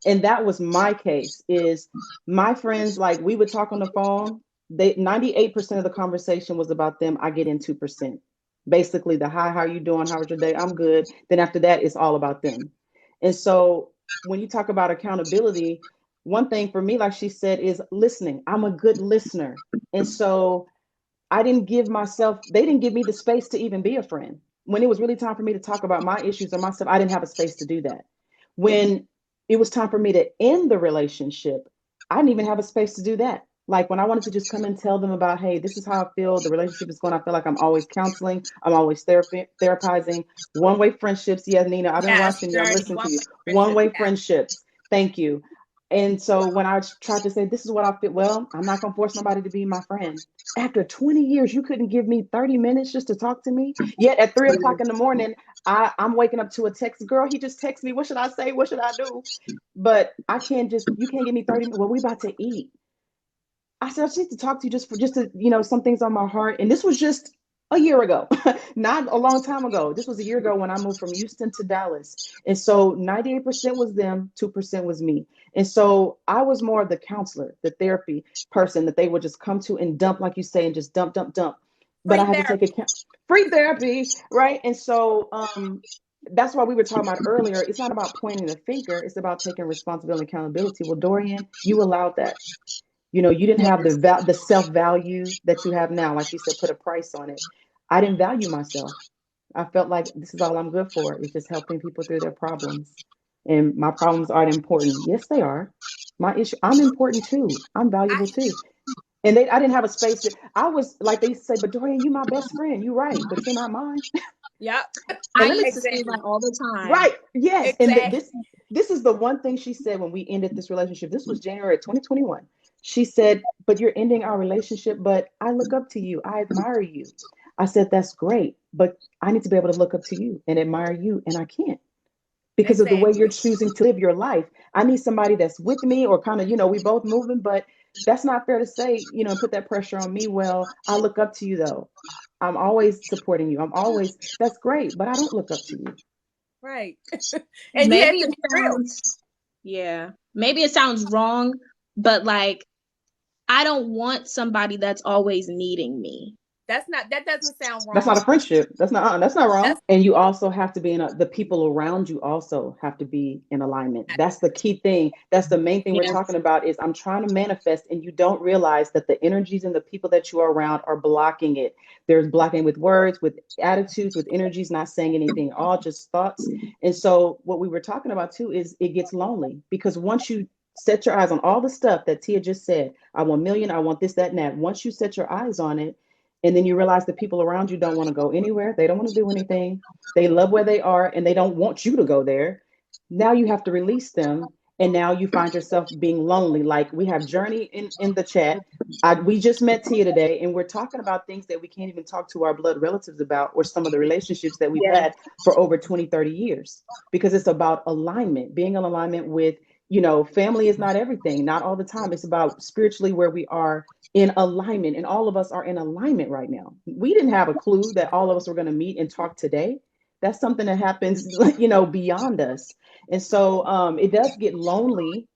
And that was my case. Is my friends, like, we would talk on the phone. They 98% of the conversation was about them. I get in 2%. Basically the hi, how you doing? How was your day? I'm good. Then after that, it's all about them. And so when you talk about accountability, one thing for me, like she said, is listening. I'm a good listener. And so I didn't give myself, they didn't give me the space to even be a friend. When it was really time for me to talk about my issues or myself, I didn't have a space to do that. When it was time for me to end the relationship, I didn't even have a space to do that. Like when I wanted to just come and tell them about, hey, this is how I feel. The relationship is going. I feel like I'm always counseling. I'm always therapizing. One way friendships. Yeah, Nina, I've been Yes, watching you. I'm journey, listening to one you. way One friendship. way Yes. friendships. Thank you. And so when I tried to say, this is what I feel, well, I'm not going to force nobody to be my friend. After 20 years, you couldn't give me 30 minutes just to talk to me. Yet at 3 o'clock in the morning, I'm waking up to a text. Girl, he just texted me. What should I say? What should I do? But I can't just, you can't give me 30 minutes. Well, we about to eat. I said, I just need to talk to you just to, some things on my heart. And this was just a year ago, not a long time ago. This was a year ago when I moved from Houston to Dallas. And so 98% was them, 2% was me. And so I was more of the counselor, the therapy person that they would just come to and dump, like you say, and just dump, dump, dump. But I Free had to take therapy. account, free therapy, right? And so that's why we were talking about earlier. It's not about pointing the finger, it's about taking responsibility and accountability. Well, Dorian, you allowed that. You didn't have Yes. the self value that you have now. Like you said, put a price on it. I didn't value myself. I felt like this is all I'm good for, is just helping people through their problems. And my problems aren't important. Yes, they are. My issue, I'm important too. I'm I valuable too. And I didn't have a space to, I was like, they used to say, but Dorian, you my best friend. You're right, but you're not mine. yep. I And let me, used to say that Exactly. all the time. right, yes. And Exactly. this is the one thing she said when we ended this relationship. This was January 2021. She said, but you're ending our relationship, but I look up to you. I admire you. I said, that's great, but I need to be able to look up to you and admire you, and I can't because of the way you're Exactly. choosing to live your life. I need somebody that's with me, or kind of, we both moving, but that's not fair to say, and put that pressure on me. Well, I look up to you though. I'm always supporting you. I'm always, that's great, but I don't look up to you. Right. And you Maybe have to it be real. sounds, yeah, maybe it sounds wrong, but like, I don't want somebody that's always needing me. That doesn't sound That's not wrong. a friendship. That's not wrong. That's And you also have to be the people around you also have to be in alignment. That's the key thing. That's the main thing we're Yeah. talking about, is I'm trying to manifest, and you don't realize that the energies and the people that you are around are blocking it. There's blocking with words, with attitudes, with energies, not saying anything, all just thoughts. And so what we were talking about too is it gets lonely, because once you set your eyes on all the stuff that Tia just said, I want million, I want this, that, and that. Once you set your eyes on it, and then you realize the people around you don't want to go anywhere. They don't want to do anything. They love where they are and they don't want you to go there. Now you have to release them. And now you find yourself being lonely. Like we have Journey in the chat. We just met Tia today, and we're talking about things that we can't even talk to our blood relatives about, or some of the relationships that we've Yeah. had for over 20, 30 years, because it's about alignment, being in alignment with, family is not everything, not all the time. It's about spiritually where we are in alignment, and all of us are in alignment right now. We didn't have a clue that all of us were going to meet and talk today. That's something that happens beyond us. And so it does get lonely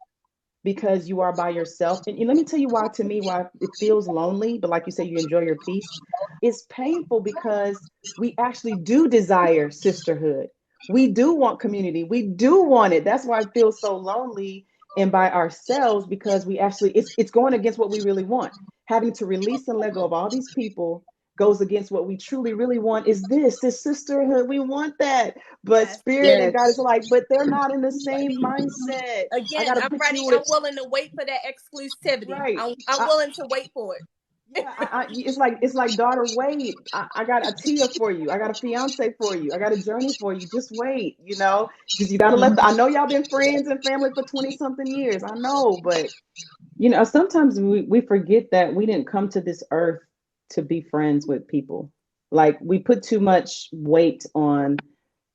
because you are by yourself. And let me tell you why, to me, why it feels lonely, but like you say, you enjoy your peace. It's painful because we actually do desire sisterhood. We do want community. We do want it. That's why it feels so lonely and by ourselves, because we actually, it's going against what we really want. Having to release and let go of all these people goes against what we truly really want, is this sisterhood. We want that. But yes. spirit and God is Yes. like, but they're not in the same mindset. I Again, got to I'm put ready. you I'm with, willing to wait for that exclusivity. right. I'm I, willing to wait for it. yeah, it's like daughter, wait. I got a Tia for you. I got a fiance for you. I got a Journey for you. Just wait, because you got to let. I know y'all been friends and family for 20 something years. I know, but sometimes we forget that we didn't come to this earth to be friends with people. Like we put too much weight on,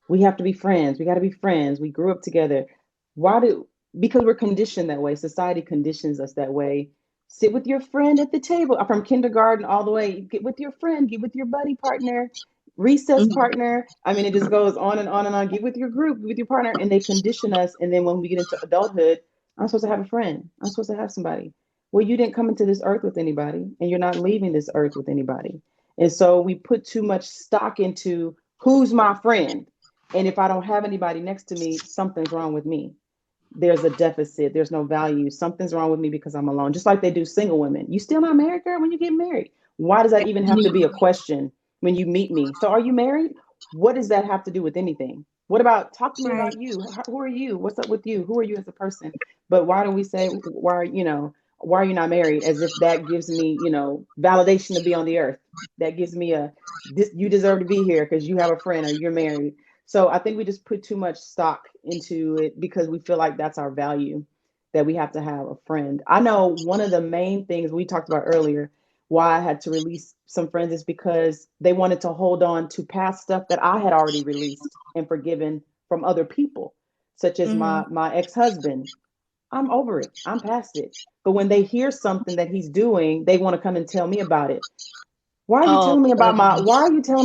we have to be friends. We got to be friends. We grew up together. Why do? Because we're conditioned that way. Society conditions us that way. Sit with your friend at the table from kindergarten all the way. Get with your friend. Get with your buddy partner. recess Mhm. partner. I mean, it just goes on and on and on. Get with your group, with your partner, and they condition us. And then when we get into adulthood, I'm supposed to have a friend. I'm supposed to have somebody. Well, you didn't come into this earth with anybody, and you're not leaving this earth with anybody. And so we put too much stock into who's my friend. And if I don't have anybody next to me, something's wrong with me. There's a deficit. There's no value. Something's wrong with me because I'm alone. Just like they do single women. You still not married, girl, when you get married. Why does that even have to be a question when you meet me? So are you married? What does that have to do with anything? What about talk to me Right. about you? Who are you? What's up with you? Who are you as a person? But why do we say why are you not married? As if that gives me, validation to be on the earth. That gives me this, you deserve to be here because you have a friend or you're married. So I think we just put too much stock into it because we feel like that's our value, that we have to have a friend. I know one of the main things we talked about earlier, why I had to release some friends is because they wanted to hold on to past stuff that I had already released and forgiven from other people, such as Mm-hmm. my ex-husband. I'm over it. I'm past it. But when they hear something that he's doing, they want to come and tell me about it. Oh, Why are you telling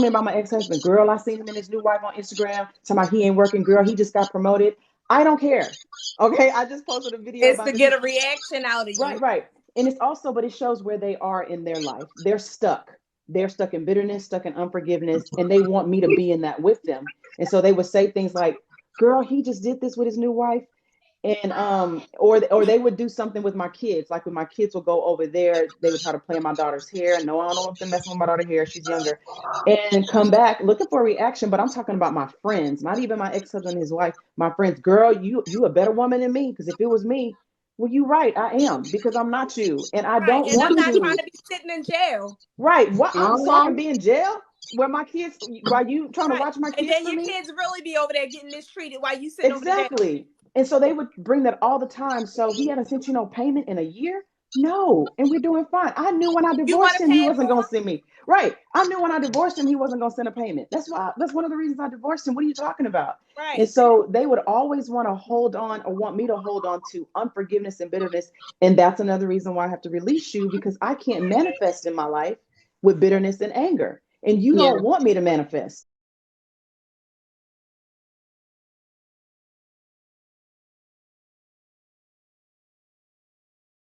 me about my ex-husband? Girl, I seen him and his new wife on Instagram. Talking about he ain't working, girl. He just got promoted. I don't care. Okay. I just posted a video It's about to this. get a reaction out of Right, you. right. And it's also, but it shows where they are in their life. They're stuck. They're stuck in bitterness, stuck in unforgiveness, and they want me to be in that with them. And so they would say things like, girl, he just did this with his new wife, and or they would do something with my kids, like when my kids would go over there, they would try to play in my daughter's hair. No, I don't want them messing with my daughter's hair, she's younger, and come back looking for a reaction. But I'm talking about my friends, not even my ex-husband and his wife. My friends, girl, you a better woman than me, because if it was me, well, you right, I am, because I'm not you and I Right. don't And I'm want not trying to. to be sitting in jail. Right, what, so I uh-huh. can be in jail where my kids, while you trying to Right. watch my And kids then for your me. kids really be over there getting mistreated while you sitting over the jail. Exactly. And so they would bring that all the time. So he hadn't sent you no payment in a year? No. And we're doing fine. I knew when I You want divorced to him, he pay it wasn't going to for? send me. Right. I knew when I divorced him, he wasn't going to send a payment. That's one of the reasons I divorced him. What are you talking about? And Right. so they would always want to hold on, or want me to hold on to unforgiveness and bitterness. And that's another reason why I have to release you, because I can't manifest in my life with bitterness and anger. And you Yeah. don't want me to manifest.